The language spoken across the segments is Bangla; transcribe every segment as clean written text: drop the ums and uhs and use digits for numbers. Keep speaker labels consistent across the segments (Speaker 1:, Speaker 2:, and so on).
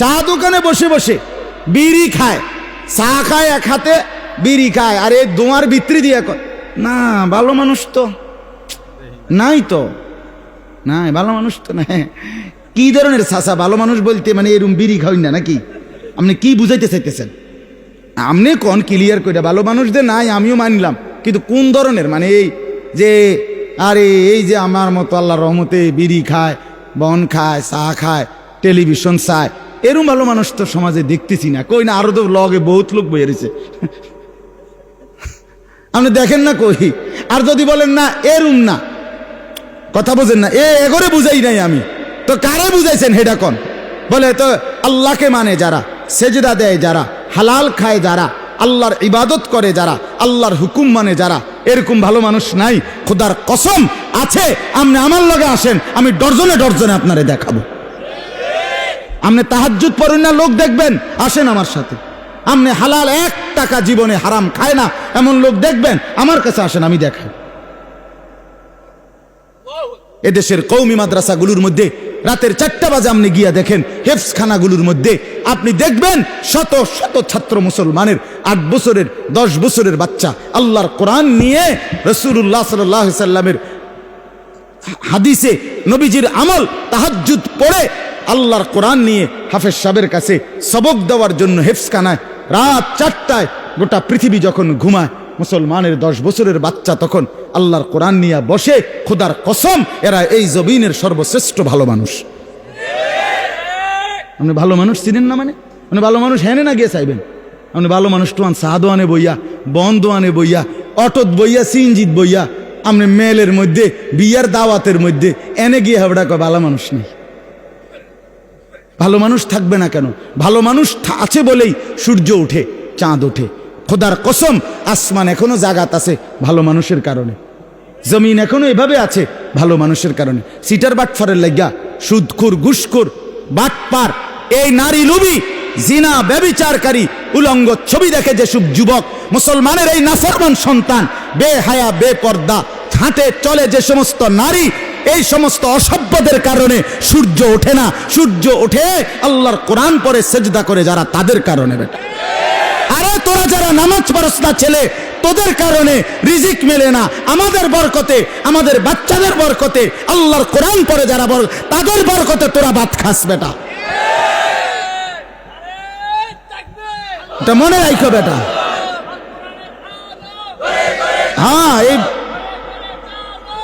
Speaker 1: চা দোকানে বসে বসে বিড়ি খায়, চা খায় এক হাতে, বিড়ি খায়, আর এই দোয়ার ভিতরি দিয়ে না ভালো মানুষ তো নাই, তো নাই ভালো মানুষ তো না। কি ধরনের চাচা ভালো মানুষ বলতে? মানে এরকম বিড়ি খাওয়াই না নাকি? আপনি কি বুঝাইতে চাইতেছেন? আপনি কোন ক্লিয়ার করে ভালো মানুষদের নাই, আমিও মানলাম, কিন্তু কোন ধরনের? মানে এই যে আরে এই যে আমার মতো আল্লাহর রহমতে বিড়ি খায়, বন খায়, চা খায়, টেলিভিশন চায়, এরকম ভালো মানুষ তো সমাজে দেখতেছি না। কই না, আরো তো লগে বহুত লোক বইয়ে রয়েছে, আপনি দেখেন না কই? আর যদি বলেন না এরম না, কথা বোঝেন না, এগরে বুঝাই নাই আমি, তো কারে বুঝাইছেন হেডা কোন? বলে তো আল্লাহকে মানে যারা, সেজদা দেয় যারা, হালাল খায় যারা, আল্লাহর ইবাদত করে যারা, আল্লাহর হুকুম মানে যারা, এরকম ভালো মানুষ নাই। খোদার কসম আছে, আপনি আমার লগে আসেন, আমি ডর্জনে ডর্জনে আপনারে দেখাবো। আপনি তাহাজ্জুদ পড়েন না, লোক দেখবেন, আসেন আমার সাথে। আপনি হালাল 1 টাকা জীবনে হারাম খায় না এমন লোক দেখবেন, আমার কাছে আসেন, আমি দেখাই। এদেশের কওমি মাদ্রাসাগুলোর মধ্যে রাতের 4টা বাজে আপনি গিয়া দেখেন, হেফজখানাগুলোর মধ্যে আপনি দেখবেন শত শত ছাত্র মুসলমানের 8 বছরের 10 বছরের বাচ্চা আল্লাহর কোরআন নিয়ে, রাসূলুল্লাহ সাল্লাল্লাহু আলাইহি সাল্লামের হাদিসে নবীজির আমল, তাহাজ্জুদ পড়ে আল্লাহর কোরআন নিয়ে হাফেজ সাহেবের কাছে সবক দেওয়ার জন্য হেফজখানায় রাত 4টায় গোটা পৃথিবী যখন ঘুমায়, মুসলমানের 10 বছরের বাচ্চা তখন আল্লাহর কোরআন নিয়ে বসে। খোদার কসম এরা এই জমিনের সর্বশ্রেষ্ঠ ভালো মানুষ। আপনি ভালো মানুষ চিনেন না? মানে ভালো মানুষ হেনে না গিয়ে চাইবেন? আপনি ভালো মানুষ তো সাহাদোয়ানে বইয়া, বন্দোয়ানে বইয়া, অটোত বইয়া, সিনজিত বইয়া, আপনি মেলের মধ্যে, বিয়ার দাওয়াতের মধ্যে এনে গিয়ে হাবড়া কয় ভালো মানুষ নেই। ভালো মানুষ থাকবে না কেন? ভালো মানুষ আছে বলেই সূর্য ওঠে, চাঁদ ওঠে। খোদার কসম আসমান এখনো জাগাত আছে ভালো মানুষের কারণে, জমিন এখনো এভাবে আছে ভালো মানুষের কারণে। সিটার বাটফারের লাগিয়া, সুদখোর, ঘুষখোর, বাটপার, এই নারী লোভী, জিনা ব্যভিচারকারী, উলঙ্গ ছবি দেখে যেসব যুবক, মুসলমানের এই নাফরমান সন্তান, বেহায়া বেপর্দা হাঁটে চলে যে সমস্ত নারী, এই সমস্ত অসভ্যদের কারণে সূর্য ওঠে না। সূর্য ওঠে আল্লাহর কোরআন পড়ে সেজদা করে যারা, তাদের কারণে। বেটা আরে তোরা যারা নামাজ পড়স না ছেলে, তোদের কারণে রিজিক মেলে না। আমাদের বরকতে, আমাদের বাচ্চাদের বরকতে, আল্লাহর কোরআন পড়ে যারা, তাদের বরকতে তোরা ভাত খাস। বেটা এটা মনে রাখো বেটা। হ্যাঁ, এই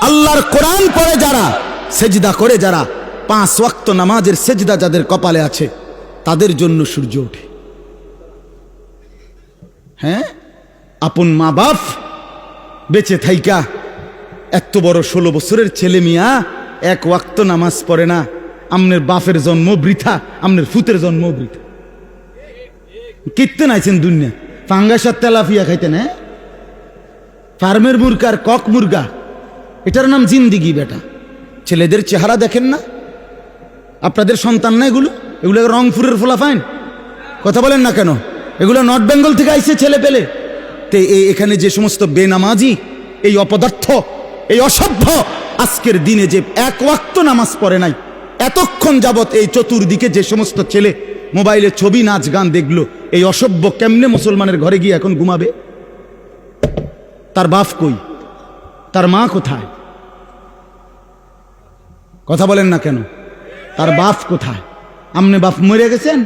Speaker 1: আল্লাহর কোরআন পড়ে যারা, সেজদা করে যারা, 5 ওয়াক্ত নামাজের সেজদা যাদের কপালে আছে, তাদের জন্য সূর্য ওঠে। হ্যাঁ, আপন মা বাপ বেঁচে থাইকা এত বড় 16 বছরের ছেলে মিয়া 1 ওয়াক্ত নামাজ পড়ে না। আমনের বাপের জন্ম বৃথা, আমনের ফুতের জন্ম বৃথা। কিত্তে নাইছেন দুনিয়া, ফাঙ্গাসার তেলাফিয়া খাইতেন? হ্যাঁ, ফার্মের মুরগার কক মুরগা, এটার নাম জিন্দিগি। বেটা ছেলেদের চেহারা দেখেন না? আপনাদের সন্তান না এগুলো? এগুলো রংপুরের ফোলাফাইন, কথা বলেন না কেন? এগুলো নর্থ বেঙ্গল থেকে আইছে ছেলে পেলে। তে এখানে যে সমস্ত বেনামাজি, এই অপদার্থ, এই অসভ্য, আজকের দিনে যে 1 ওয়াক্ত নামাজ পড়ে নাই, এতক্ষণ যাবত এই চতুর্দিকে যে সমস্ত ছেলে মোবাইলে ছবি, নাচ, গান দেখলো, এই অসভ্য কেমনে মুসলমানের ঘরে গিয়ে এখন ঘুমাবে? তার বাপ কই? তার মা কোথায়? কথা বলেন না কেন? তার বাপ কোথায়? আমনে বাপ মরে গেছেন,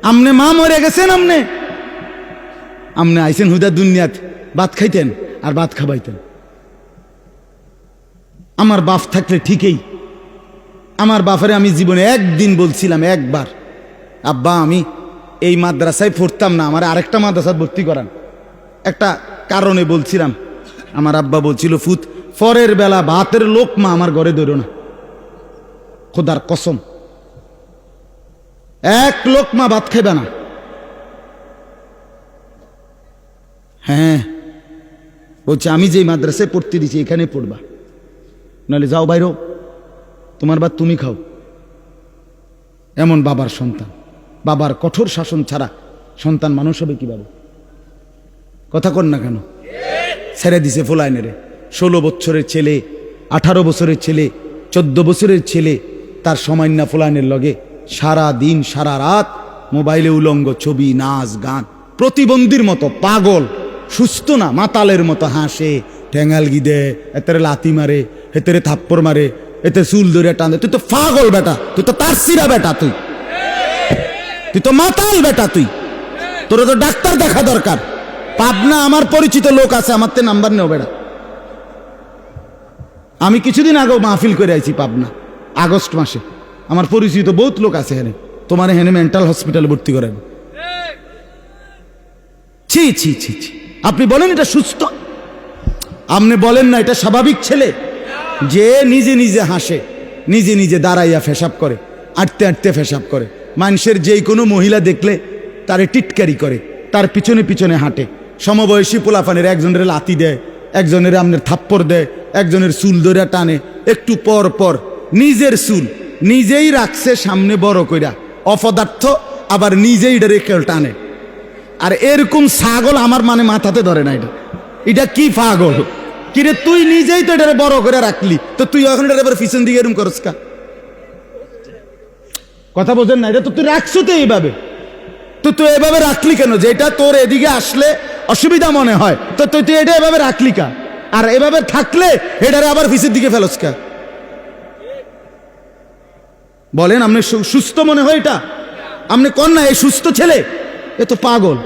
Speaker 1: আমনে মা মরে গেছেন, আমনে আইছেন হুদা দুনিয়াত ভাত খাইতেন আর ভাত খাবাইতেন। আমার বাপ থাকলে ঠিকই, আমার বাপরে আমি জীবনে একদিন বলছিলাম, একবার, আব্বা আমি এই মাদ্রাসায় পড়তাম না, আমার আরেকটা মাদ্রাসায় ভর্তি করান। একটা কারণে বলছিলাম, আমার আব্বা বলছিল, ফুত পরের বেলা ভাতের লোকমা আমার ঘরে ধরো না। খোদার কসম 1 লোকমা ভাত খাইবে না। হ্যাঁ, বলছে আমি যেই মাদ্রাসায় পড়তে দিছি এখানে পড়বা, নাহলে যাও বাইরো, তোমার ভাত তুমি খাও। এমন বাবার সন্তান, বাবার কঠোর শাসন ছাড়া সন্তান মানুষ হবে কিভাবে? কথা কন না কেন? ছেড়ে দিছে ফুলাইনেরে। 16 বছরের ছেলে, 18 বছরের ছেলে, 14 বছরের ছেলে, তার সময় না ফুলাইনের লগে সারা দিন সারা রাত মোবাইলে উলঙ্গ ছবি, নাচ গান, প্রতিবন্ধীর মতো পাগল, সুস্থ না, মাতালের মতো হাসে, ঠ্যাঙাল গিদে, এতেরে লাথি মারে, হেতেরে থাপ্পড় মারে, এতে চুল ধরে টান। তুই তো পাগল বেটা, তুই তো তার সিরা বেটা, তুই তো মাতাল বেটা, তোর তো ডাক্তার দেখা দরকার। পাবনা আমার পরিচিত লোক আছে, আমার তে নাম্বার নেও বেটা। আমি কিছুদিন আগেও মাহফিল করে আইছি পাবনা, আগস্ট মাসে। আমার পরিচিত বহুত লোক আছে হেনে, তোমার হেনে মেন্টাল হসপিটালে ভর্তি করেন। ছি ছি ছি ছি, আপনি বলেন এটা সুস্থ? আপনি বলেন না এটা স্বাভাবিক ছেলে যে নিজে নিজে হাসে, নিজে নিজে দাঁড়াইয়া ফেসাব করে, আটতে আটতে ফেসাব করে, মানুষের যেই কোনো মহিলা দেখলে তারে টিটকারি করে, তার পিছনে পিছনে হাঁটে, সমবয়সী পোলাপানের একজনের লাথি দেয়, একজনের আপনার থাপ্পড় দেয়, একজনের চুল ধরে টানে, একটু পর পর নিজের চুল নিজেই রাখছে সামনে বড় কইরা, অপদার্থ, আবার নিজেই এটা রেখে টানে। আর এরকম ছাগল আমার মানে মাথাতে ধরে না। এটা কি পাগল? কিরে তুই নিজেই তো এটা বড় করে রাখলি, তো তুই এখন এটা এবার পিছন দিকে এরকম করস কা? কথা বোঝেন না? এটা তো তুই রাখছো তো এইভাবে, তো তুই এভাবে রাখলি কেন? যে এটা তোর এদিকে আসলে অসুবিধা মনে হয়, তো তুই এটা এভাবে রাখলি কা? আর এভাবে থাকলে এটারে আবার পিছের দিকে ফেলস কা? বলেন, আপনি সুস্থ মনে হয় এটা? আপনি কন না এই সুস্থ ছেলে? এ তো পাগল,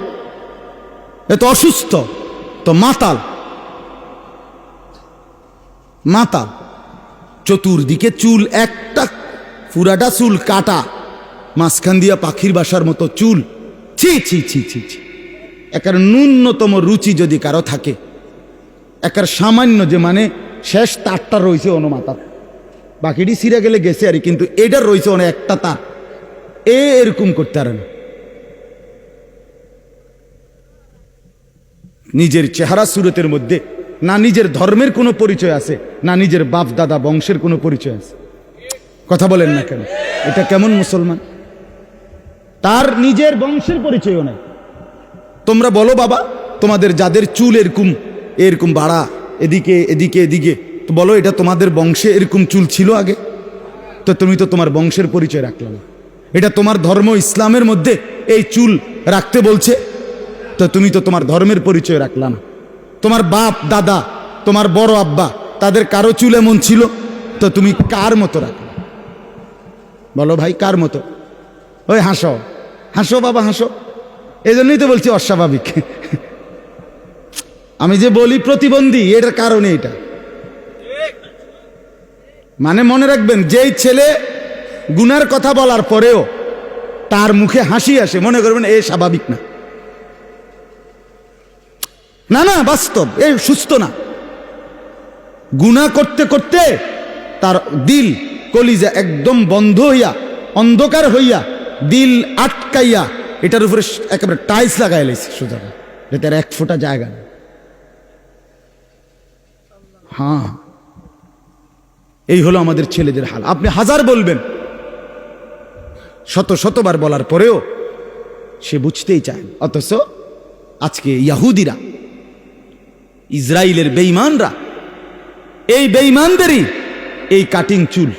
Speaker 1: এ তো অসুস্থ, তো মাতাল। মাতাল, চতুর্দিকে চুল, একটা পুরাটা চুল কাটা, মাঝখান দিয়া পাখির বাসার মতো চুল। ছি ছি ছি ছি ছি। একার ন্যূনতম রুচি যদি কারো থাকে, একার সামান্য যে মানে শেষ তারটা রয়েছে অন্য মাথার, বাকিটি ছিঁড়ে গেলে গেছে আর, কিন্তু এটার রয়েছে অনেক একটা তার, এরকম করতে পারে না। নিজের চেহারা সুরতের মধ্যে না নিজের ধর্মের কোনো পরিচয় আছে, না নিজের বাপ দাদা বংশের কোনো পরিচয় আছে। কথা বলেন না কেন? এটা কেমন মুসলমান? তার নিজের বংশের পরিচয়ও নাই। তোমরা বলো বাবা, তোমাদের যাদের চুল এরকম এরকম বাড়া, এদিকে এদিকে এদিকে, তো বলো এটা তোমাদের বংশে এরকম চুল ছিল আগে? তো তুমি তো তোমার বংশের পরিচয় রাখলে না। এটা তোমার ধর্ম ইসলামের মধ্যে এই চুল রাখতে বলছে, তো তুমি তো তোমার ধর্মের পরিচয় রাখলা না। তোমার বাপ দাদা, তোমার বড় আব্বা, তাদের কারো চুল এমন ছিল, তো তুমি কার মতো রাখলে? বলো ভাই, কার মতো? ওই হাসো হাসো বাবা, হাসো। এই জন্যই তো বলছি অস্বাভাবিক। আমি যে বলি প্রতিবন্ধী, এটার কারণে এটা। মানে মনে রাখবেন, যেই ছেলে গুনার কথা বলার পরেও তার মুখে হাসি আসে, মনে করবেন এ স্বাভাবিক না। না না, বাস্তব, এ সুস্থ না। গুনাহ করতে করতে তার দিল, কলিজা একদম বন্ধ হইয়া, অন্ধকার হইয়া, দিল আটকাইয়া, এটার উপরে একেবারে টাইলস লাগাই লাইছে সোজা, এটার এক ফোঁটা জায়গা নেই। হ্যাঁ, এই হলো আমাদের ছেলেদের হাল। আপনি হাজার বলবেন, শত শতবার বলার পরেও সে বুঝতেই চায়। অথচ আজকে ইয়াহুদিরা, ইসরায়েলের বেঈমানরা, এই বেঈমানদেরই এই কাটিং চুল।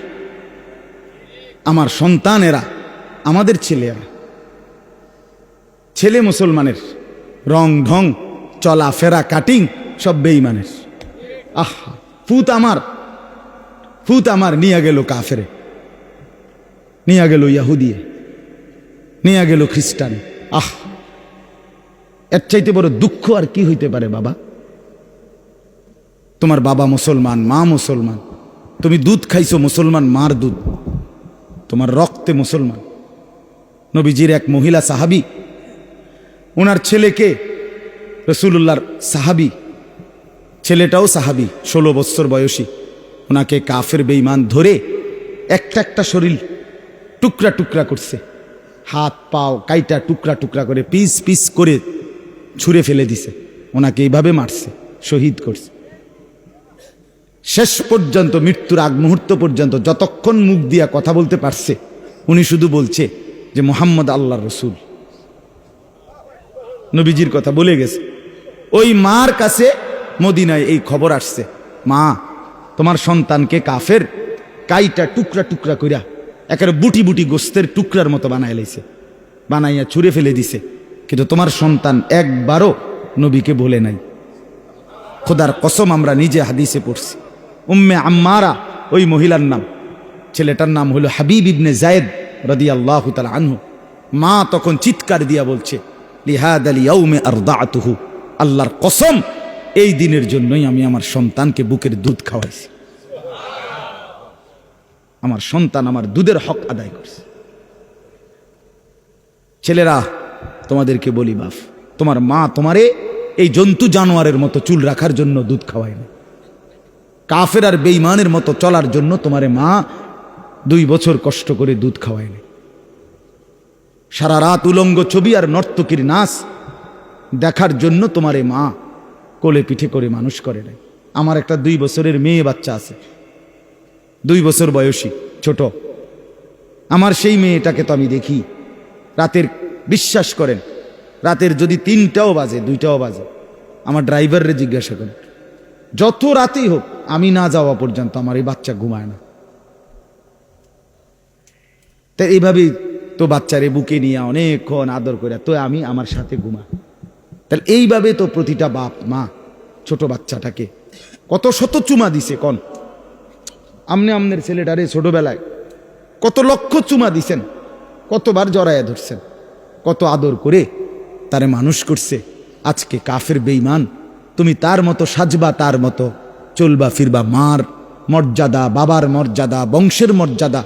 Speaker 1: আমার সন্তানেরা, আমাদের ছেলেরা, ছেলে মুসলমানের রং ঢং, চলাফেরা, কাটিং সব বেঈমানের। আহা, ফুত আমার নিয়ে গেল কাফেরে, নিয়ে গেল ইয়াহুদিয়ে, নিয়ে গেল খ্রিস্টান। আহ, এর চাইতে বড় দুঃখ আর কি হইতে পারে বাবা? তোমার বাবা মুসলমান, মা মুসলমান, তুমি দুধ খাইছো মুসলমান মার দুধ, তোমার রক্তে মুসলমান। নবীজির এক মহিলা সাহাবী, ওনার ছেলেকে, রাসূলুল্লাহর সাহাবী, ছেলেটাও সাহাবী, 16 বছর বয়সী, ওনাকে কাফের বেঈমান ধরে একটা একটা শরীর টুকরা টুকরা করছে, হাত পাও কাইটা টুকরা টুকরা করে পিস পিস করে ছুঁড়ে ফেলে দিছে। ওনাকে এইভাবে মারছে, শহীদ করছে। শেষ পর্যন্ত, মৃত্যুর আগ মুহূর্ত পর্যন্ত, যতক্ষণ মুখ দিয়া কথা বলতে পারছে, উনি শুধু বলছে যে মুহাম্মদ আল্লাহর রসুল, নবীজির কথা বলে গেছে। ওই মার কাছে মদিনায় এই খবর আসছে, মা তোমার সন্তানকে কাফের কাইটা টুকরা টুকরা কইরা একেবারে বুটি বুটি গোস্তের টুকরার মতো বানায় লাইছে, বানাইয়া ছুঁড়ে ফেলে দিছে। কিন্তু তোমার সন্তান একবারও নবীকে বলে নাই। খোদার কসম আমরা নিজে হাদিসে পড়ছি। উম্মে আম্মারা ওই মহিলার নাম, ছেলেটার নাম হলো হাবিব ইবনে জায়েদ রাদিয়াল্লাহু তাআলা আনহু। মা তখন চিৎকার দিয়া বলছে, লিহাদাল ইয়াউমে আরদাতুহু, আল্লাহর কসম এই দিনের জন্যই আমি আমার সন্তানকে বুকের দুধ খাওয়াইছি। আমার সন্তান আমার দুধের হক আদায় করছে। ছেলেরা, তোমাদেরকে বলি বাপ, তোমার মা তোমারে এই জন্তু জানোয়ারের মতো চুল রাখার জন্য দুধ খাওয়ায় না। কাফের আর বেঈমানের মতো চলার জন্য তোমারে মা 2 বছর কষ্ট করে দুধ খাওয়ায় না। সারা রাত উলঙ্গ ছবি আর নর্তকীর নাচ দেখার জন্য তোমারে মা কোলে পিঠে করে মানুষ করে নাই। আমার একটা 2 বছরের মেয়ে বাচ্চা আছে, 2 বছর বয়সী ছোট। আমার সেই মেয়েটাকে তো আমি দেখি রাতের, বিশ্বাস করেন, রাতের যদি 3টাও বাজে 2টাও বাজে, আমার ড্রাইভাররে জিজ্ঞাসা করেন, যত রাতেই হোক আমি না যাওয়া পর্যন্ত আমার এই বাচ্চা ঘুমায় না। তো এইভাবেই তো বাচ্চারে বুকে নিয়ে অনেকক্ষণ আদর করে তো আমি আমার সাথে ঘুমা। তাহলে এইভাবে তো প্রতিটা বাপ মা ছোট বাচ্চাটাকে কত শত চুমা দিছে। কন আমনের ছেলেটারে ছোটবেলায় কত লক্ষ চুমা দিছেন, কতবার জড়াইয়া ধরছেন, কত আদর করে তারে মানুষ করছে। আজকে কাফের বেঈমান, তুমি তার মতো সাজবা, তার মতো চলবা ফিরবা। মার মর্যাদা, বাবার মর্যাদা, বংশের মর্যাদা,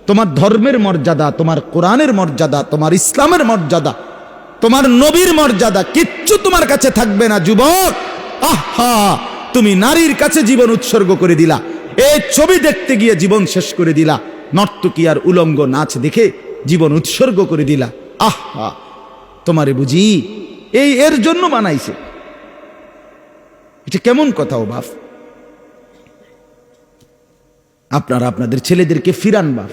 Speaker 1: তোমার ধর্মের মর্যাদা, তোমার কোরআনের মর্যাদা, তোমার ইসলামের মর্যাদা, তোমার নবীর মর্যাদা কিচ্ছু তোমার কাছে থাকবে না যুবক। আহা, তুমি নারীর কাছে জীবন উৎসর্গ করে দিলা, এই ছবি দেখতে গিয়ে জীবন শেষ করে দিলা, নর্তকী আর উলঙ্গ নাচ দেখে জীবন উৎসর্গ করে দিলা। আহা, তোমারে বুঝি এর জন্য বানাইছে? এটা কেমন কথা ও বাপ? আপনারা আপনাদের ছেলেদেরকে ফিরান বাপ।